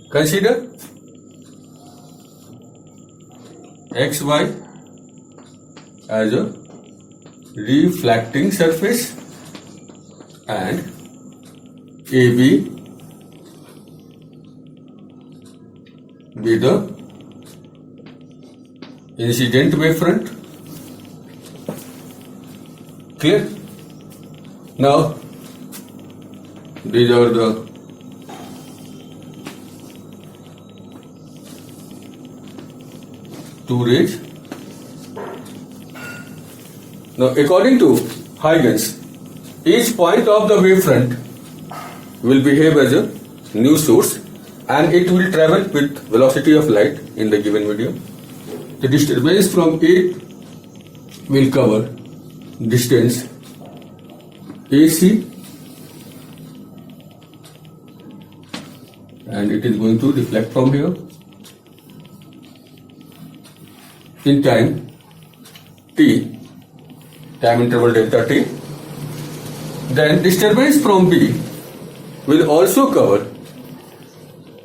consider xy as a reflecting surface and AB be the incident wavefront. Clear? Now these are the two rays. Now according to Huygens, each point of the wavefront will behave as a new source and it will travel with velocity of light in the given medium. The disturbance from it will cover distance AC and it is going to reflect from here in time t, time interval delta t. Then disturbance from B will also cover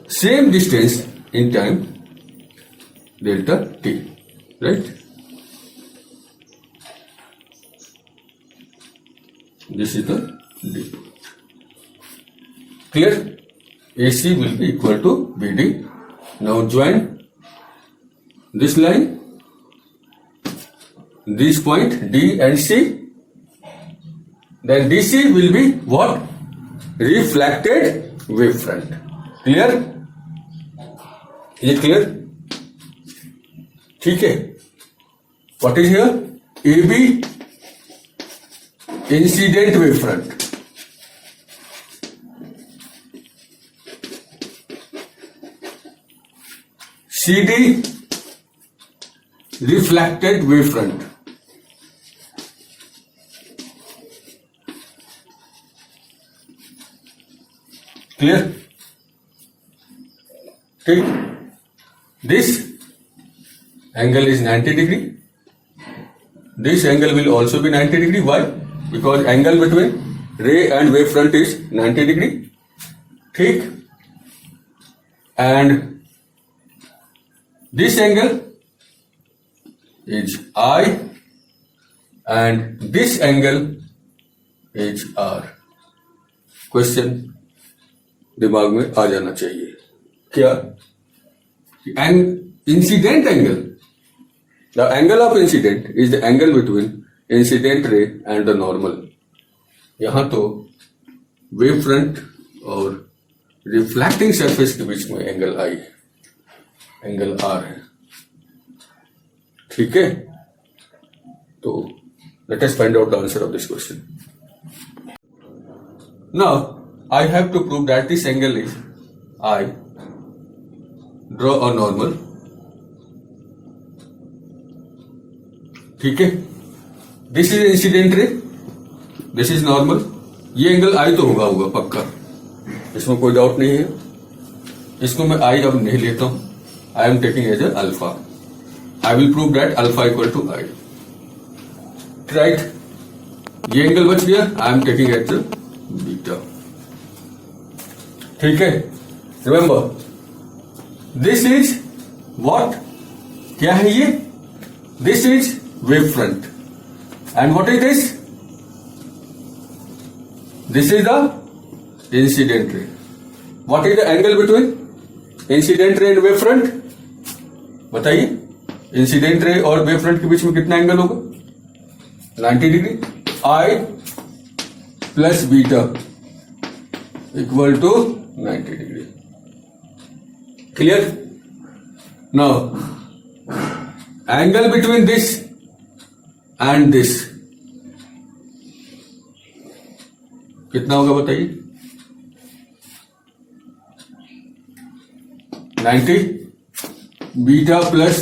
same distance in time delta t, right? This is the D. Clear? AC will be equal to BD. Now join this line, this point D and C. Then DC will be what? Reflected wavefront. Clear? Is it clear? ठीक है. What is here? AB incident wavefront. CD reflected wavefront. Clear? ठीक. This angle is 90 degree. This angle will also be 90 degree. Why? Because angle between ray and wavefront is 90 degree. ठीक. And this angle is I and this angle is R. Question दिमाग में आ जाना चाहिए. क्या? And incident angle, the angle of incident is the angle between incident ray and the normal. यहाँ तो wavefront और reflecting surface के बीच में एंगल I है, एंगल R है. ठीक है? तो let us find out the answer of this question. Now I have to prove that this angle is I. Draw a normal. ठीक है? This is incident ray. This is normal. ये angle I तो होगा पक्का, इसमें कोई doubt नहीं है. इसको मैं I अब नहीं लेता हूं. I am taking as a alpha. I will prove that alpha equal to I. Right? ये एंगल बच गया. I am taking as a beta. ठीक है? Remember, this is what? क्या है ये? This is wavefront. And what is this? This is the incident ray. What is the angle between incident ray and wavefront? बताइए. Incident ray और wavefront के बीच में कितना एंगल होगा? 90 degree. I plus beta equal to 90 degree. Clear? Now, angle between this and this कितना होगा बताइए? 90. Beta plus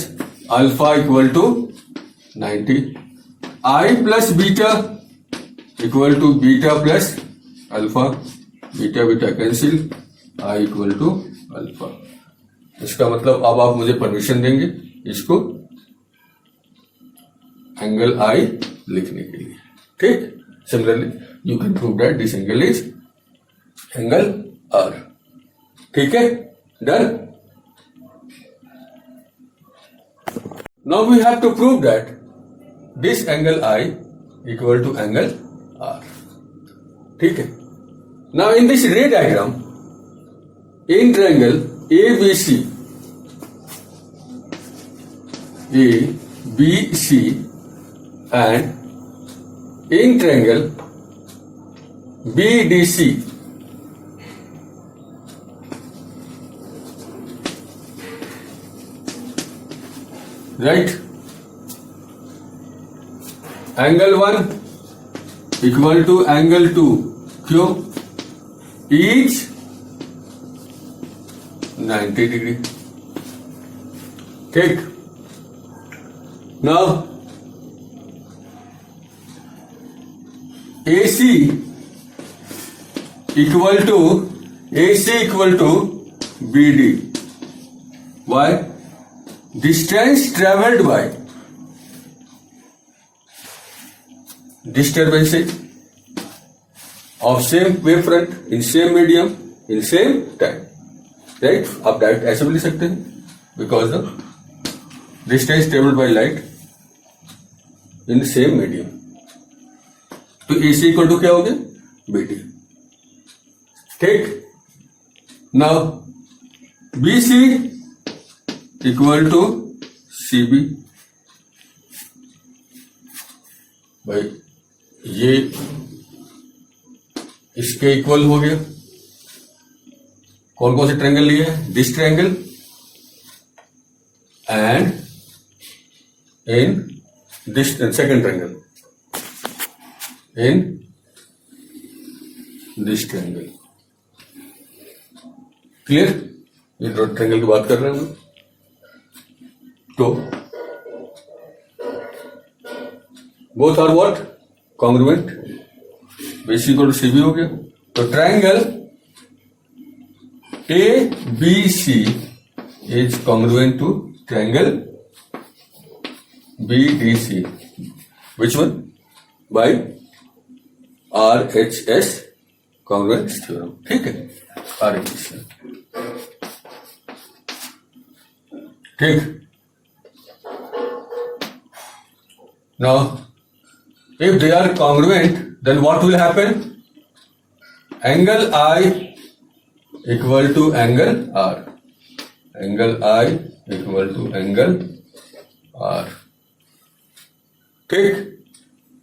alpha equal to 90. I plus beta equal to beta plus alpha. Beta beta cancel. I equal to alpha. इसका मतलब अब आप मुझे permission देंगे इसको एंगल I लिखने के लिए. ठीक? Similarly you can prove that this angle is angle R. ठीक है? Done? Now we have to prove that this angle I equal to angle R. ठीक है. Now in this ray diagram, in triangle ABC and in triangle BDC, right? Angle 1 equal to angle 2. क्यों? Each 90 degree. ठीक. Now AC equal to BD. Why? Distance traveled by disturbances of same wavefront in same medium in same time, right? आप direct ऐसे भी लिख सकते हैं, because the distance traveled by light in same medium. तो AC equal to क्या हो गया? BD. ठीक. Now BC equal to CB. भाई ये इसके इक्वल हो गया. कौन कौन से ट्रायंगल लिए हैं? This triangle and in this second triangle in this triangle. Clear? ये दो ट्रायंगल की बात कर रहे हैं हम. तो both are what? Congruent. BC equal to CB हो गया. तो triangle ABC is congruent to triangle BDC. Which one? By RHS congruence theorem. ठीक है? RHS. ठीक. Now, if they are congruent, then what will happen? Angle I equal to angle R. Angle I equal to angle R. ठीक.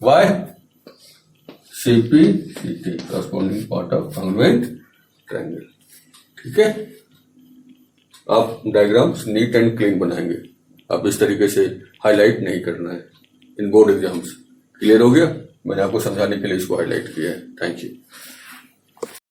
Why? CP, CT corresponding part of congruent triangle. ठीक है. आप diagrams neat and clean बनाएंगे. आप इस तरीके से highlight नहीं करना है इन बोर्ड एग्जाम्स. क्लियर हो गया? मैंने आपको समझाने के लिए इसको हाईलाइट किया है. Thank you.